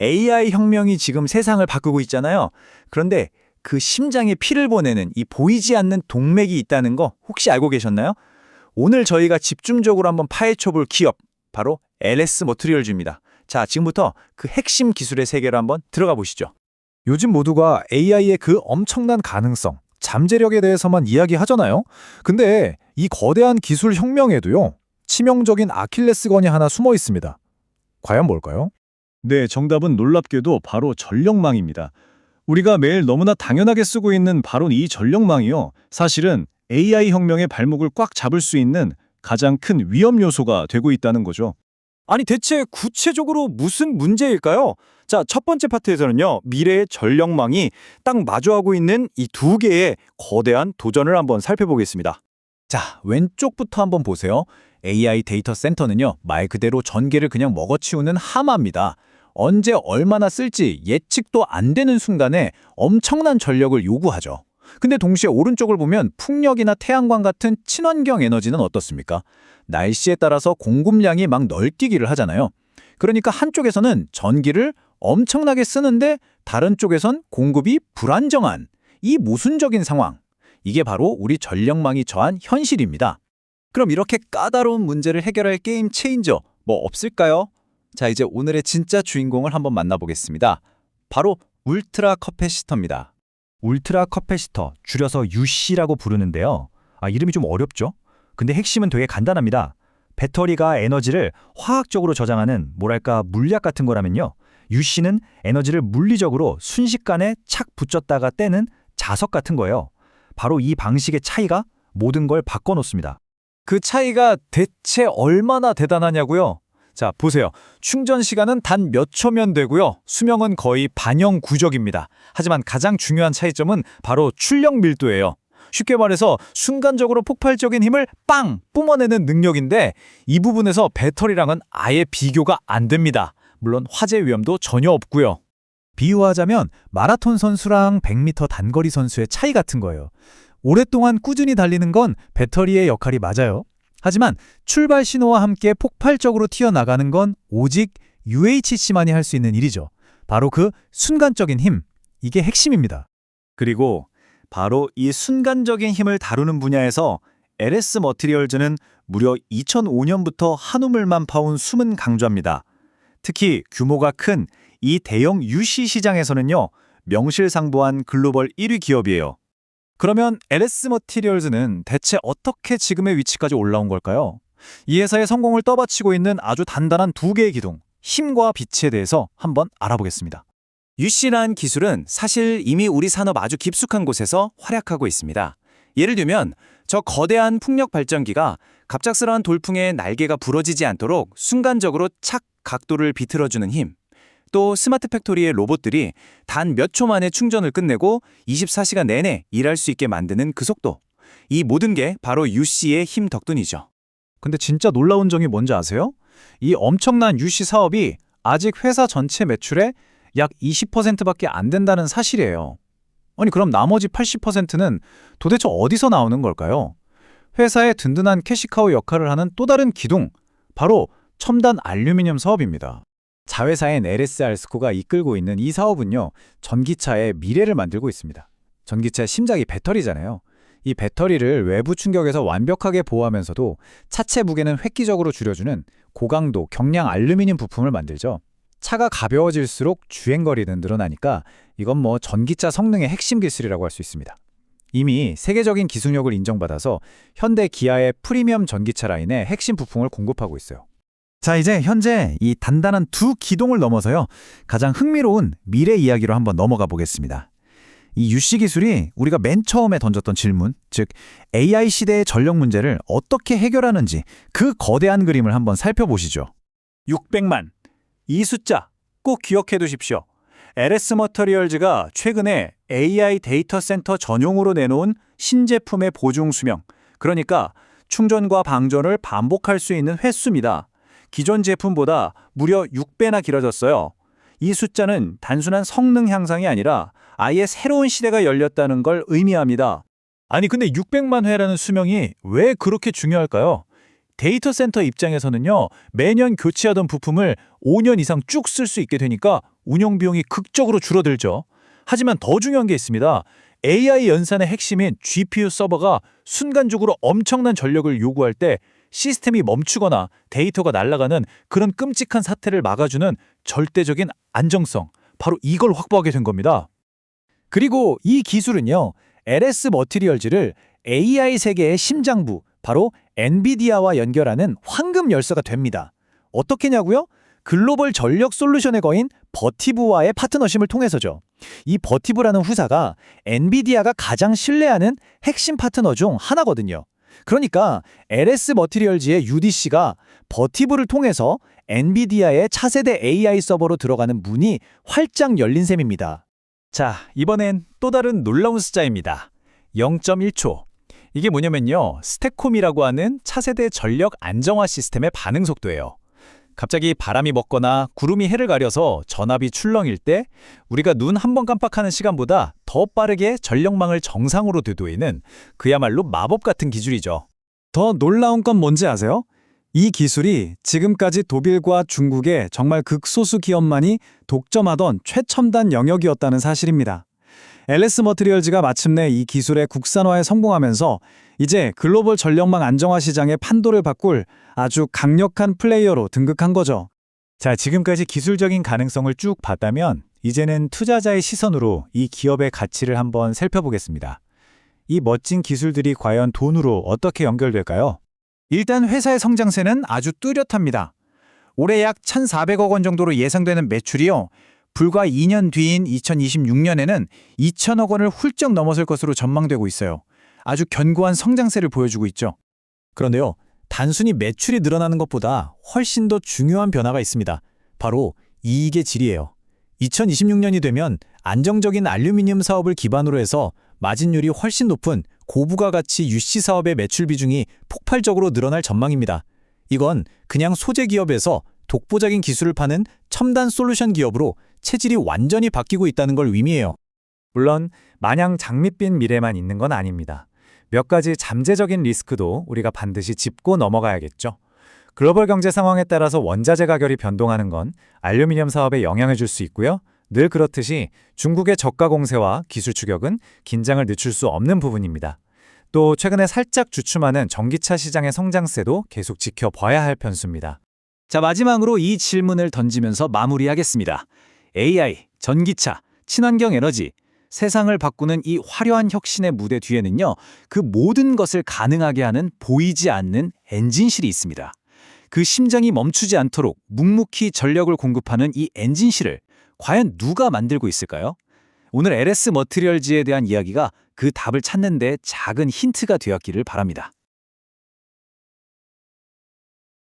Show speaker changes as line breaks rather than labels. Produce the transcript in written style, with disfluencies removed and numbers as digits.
AI 혁명이 지금 세상을 바꾸고 있잖아요. 그런데 그 심장에 피를 보내는 이 보이지 않는 동맥이 있다는 거 혹시 알고 계셨나요? 오늘 저희가 집중적으로 한번 파헤쳐볼 기업, 바로 LS 머트리얼즈입니다. 자, 지금부터 그 핵심 기술의 세계로 한번 들어가 보시죠.
요즘 모두가 AI의 그 엄청난 가능성, 잠재력에 대해서만 이야기하잖아요. 근데 이 거대한 기술 혁명에도요, 치명적인 아킬레스건이 하나 숨어 있습니다. 과연 뭘까요?
네, 정답은 놀랍게도 바로 전력망입니다. 우리가 매일 너무나 당연하게 쓰고 있는 바로 이 전력망이요. 사실은 AI 혁명의 발목을 꽉 잡을 수 있는 가장 큰 위험 요소가 되고 있다는 거죠.
아니 대체 구체적으로 무슨 문제일까요? 자, 첫 번째 파트에서는요, 미래의 전력망이 딱 마주하고 있는 이 두 개의 거대한 도전을 한번 살펴보겠습니다. 자, 왼쪽부터 한번 보세요. AI 데이터 센터는요, 말 그대로 전기를 그냥 먹어치우는 하마입니다. 언제 얼마나 쓸지 예측도 안 되는 순간에 엄청난 전력을 요구하죠. 근데 동시에 오른쪽을 보면 풍력이나 태양광 같은 친환경 에너지는 어떻습니까? 날씨에 따라서 공급량이 막 널뛰기를 하잖아요. 그러니까 한쪽에서는 전기를 엄청나게 쓰는데 다른 쪽에선 공급이 불안정한 이 모순적인 상황. 이게 바로 우리 전력망이 처한 현실입니다. 그럼 이렇게 까다로운 문제를 해결할 게임 체인저 뭐 없을까요? 자, 이제 오늘의 진짜 주인공을 한번 만나보겠습니다. 바로 울트라 커패시터입니다.
울트라 커패시터, 줄여서 UC라고 부르는데요. 이름이 좀 어렵죠? 근데 핵심은 되게 간단합니다. 배터리가 에너지를 화학적으로 저장하는 뭐랄까 물약 같은 거라면요. UC는 에너지를 물리적으로 순식간에 착 붙였다가 떼는 자석 같은 거예요. 바로 이 방식의 차이가 모든 걸 바꿔놓습니다.
그 차이가 대체 얼마나 대단하냐고요? 자, 보세요. 충전 시간은 단 몇 초면 되고요. 수명은 거의 반영구적입니다. 하지만 가장 중요한 차이점은 바로 출력 밀도예요. 쉽게 말해서 순간적으로 폭발적인 힘을 빵 뿜어내는 능력인데 이 부분에서 배터리랑은 아예 비교가 안 됩니다. 물론 화재 위험도 전혀 없고요.
비유하자면 마라톤 선수랑 100m 단거리 선수의 차이 같은 거예요. 오랫동안 꾸준히 달리는 건 배터리의 역할이 맞아요. 하지만 출발 신호와 함께 폭발적으로 튀어나가는 건 오직 UHC만이 할 수 있는 일이죠. 바로 그 순간적인 힘, 이게 핵심입니다.
그리고 바로 이 순간적인 힘을 다루는 분야에서 LS 머티리얼즈는 무려 2005년부터 한우물만 파온 숨은 강자입니다. 특히 규모가 큰 이 대형 UC 시장에서는요, 명실상부한 글로벌 1위 기업이에요. 그러면 LS 머티리얼즈는 대체 어떻게 지금의 위치까지 올라온 걸까요? 이 회사의 성공을 떠받치고 있는 아주 단단한 두 개의 기둥, 힘과 빛에 대해서 한번 알아보겠습니다. UC라는 기술은 사실 이미 우리 산업 아주 깊숙한 곳에서 활약하고 있습니다. 예를 들면 저 거대한 풍력 발전기가 갑작스러운 돌풍에 날개가 부러지지 않도록 순간적으로 착 각도를 비틀어주는 힘, 또 스마트 팩토리의 로봇들이 단 몇 초 만에 충전을 끝내고 24시간 내내 일할 수 있게 만드는 그 속도, 이 모든 게 바로 UC의 힘 덕분이죠.
근데 진짜 놀라운 점이 뭔지 아세요? 이 엄청난 UC 사업이 아직 회사 전체 매출의 약 20%밖에 안 된다는 사실이에요. 아니 그럼 나머지 80%는 도대체 어디서 나오는 걸까요? 회사의 든든한 캐시카우 역할을 하는 또 다른 기둥, 바로 첨단 알루미늄 사업입니다. 자회사인 LS 알스코가 이끌고 있는 이 사업은요, 전기차의 미래를 만들고 있습니다. 전기차의 심장이 배터리잖아요. 이 배터리를 외부 충격에서 완벽하게 보호하면서도 차체 무게는 획기적으로 줄여주는 고강도 경량 알루미늄 부품을 만들죠. 차가 가벼워질수록 주행거리는 늘어나니까 이건 뭐 전기차 성능의 핵심 기술이라고 할 수 있습니다. 이미 세계적인 기술력을 인정받아서 현대 기아의 프리미엄 전기차 라인에 핵심 부품을 공급하고 있어요. 자, 이제 현재 이 단단한 두 기둥을 넘어서요, 가장 흥미로운 미래 이야기로 한번 넘어가 보겠습니다. 이 UC 기술이 우리가 맨 처음에 던졌던 질문, 즉 AI 시대의 전력 문제를 어떻게 해결하는지 그 거대한 그림을 한번 살펴보시죠.
600만. 이 숫자 꼭 기억해 두십시오. LS 머터리얼즈가 최근에 AI 데이터 센터 전용으로 내놓은 신제품의 보증 수명, 그러니까 충전과 방전을 반복할 수 있는 횟수입니다. 기존 제품보다 무려 6배나 길어졌어요. 이 숫자는 단순한 성능 향상이 아니라 아예 새로운 시대가 열렸다는 걸 의미합니다.
아니 근데 600만 회라는 수명이 왜 그렇게 중요할까요? 데이터 센터 입장에서는요, 매년 교체하던 부품을 5년 이상 쭉 쓸 수 있게 되니까 운영 비용이 극적으로 줄어들죠. 하지만 더 중요한 게 있습니다. AI 연산의 핵심인 GPU 서버가 순간적으로 엄청난 전력을 요구할 때 시스템이 멈추거나 데이터가 날아가는 그런 끔찍한 사태를 막아주는 절대적인 안정성, 바로 이걸 확보하게 된 겁니다. 그리고 이 기술은요, LS 머티리얼즈를 AI 세계의 심장부, 바로 엔비디아와 연결하는 황금 열쇠가 됩니다. 어떻게냐고요? 글로벌 전력 솔루션의 거인 버티브와의 파트너십을 통해서죠. 이 버티브라는 후사가 엔비디아가 가장 신뢰하는 핵심 파트너 중 하나거든요. 그러니까 LS 머티리얼즈의 UDC가 버티브를 통해서 엔비디아의 차세대 AI 서버로 들어가는 문이 활짝 열린 셈입니다. 자, 이번엔 또 다른 놀라운 숫자입니다. 0.1초. 이게 뭐냐면요, 스택콤이라고 하는 차세대 전력 안정화 시스템의 반응 속도예요. 갑자기 바람이 먹거나 구름이 해를 가려서 전압이 출렁일 때 우리가 눈 한 번 깜빡하는 시간보다 더 빠르게 전력망을 정상으로 되돌리는 그야말로 마법 같은 기술이죠.
더 놀라운 건 뭔지 아세요? 이 기술이 지금까지 독일과 중국의 정말 극소수 기업만이 독점하던 최첨단 영역이었다는 사실입니다. LS 머티리얼즈가 마침내 이 기술의 국산화에 성공하면서 이제 글로벌 전력망 안정화 시장의 판도를 바꿀 아주 강력한 플레이어로 등극한 거죠.
자, 지금까지 기술적인 가능성을 쭉 봤다면 이제는 투자자의 시선으로 이 기업의 가치를 한번 살펴보겠습니다. 이 멋진 기술들이 과연 돈으로 어떻게 연결될까요? 일단 회사의 성장세는 아주 뚜렷합니다. 올해 약 1,400억 원 정도로 예상되는 매출이요, 불과 2년 뒤인 2026년에는 2,000억 원을 훌쩍 넘어설 것으로 전망되고 있어요. 아주 견고한 성장세를 보여주고 있죠. 그런데요, 단순히 매출이 늘어나는 것보다 훨씬 더 중요한 변화가 있습니다. 바로 이익의 질이에요. 2026년이 되면 안정적인 알루미늄 사업을 기반으로 해서 마진율이 훨씬 높은 고부가 가치 UC 사업의 매출 비중이 폭발적으로 늘어날 전망입니다. 이건 그냥 소재 기업에서 독보적인 기술을 파는 첨단 솔루션 기업으로 체질이 완전히 바뀌고 있다는 걸 의미해요. 물론 마냥 장밋빛 미래만 있는 건 아닙니다. 몇 가지 잠재적인 리스크도 우리가 반드시 짚고 넘어가야겠죠. 글로벌 경제 상황에 따라서 원자재 가격이 변동하는 건 알루미늄 사업에 영향을 줄 수 있고요. 늘 그렇듯이 중국의 저가 공세와 기술 추격은 긴장을 늦출 수 없는 부분입니다. 또 최근에 살짝 주춤하는 전기차 시장의 성장세도 계속 지켜봐야 할 변수입니다. 자, 마지막으로 이 질문을 던지면서 마무리하겠습니다. AI, 전기차, 친환경 에너지, 세상을 바꾸는 이 화려한 혁신의 무대 뒤에는요, 그 모든 것을 가능하게 하는 보이지 않는 엔진실이 있습니다. 그 심장이 멈추지 않도록 묵묵히 전력을 공급하는 이 엔진실을 과연 누가 만들고 있을까요? 오늘 LS 머티리얼즈에 대한 이야기가 그 답을 찾는 데 작은 힌트가 되었기를 바랍니다.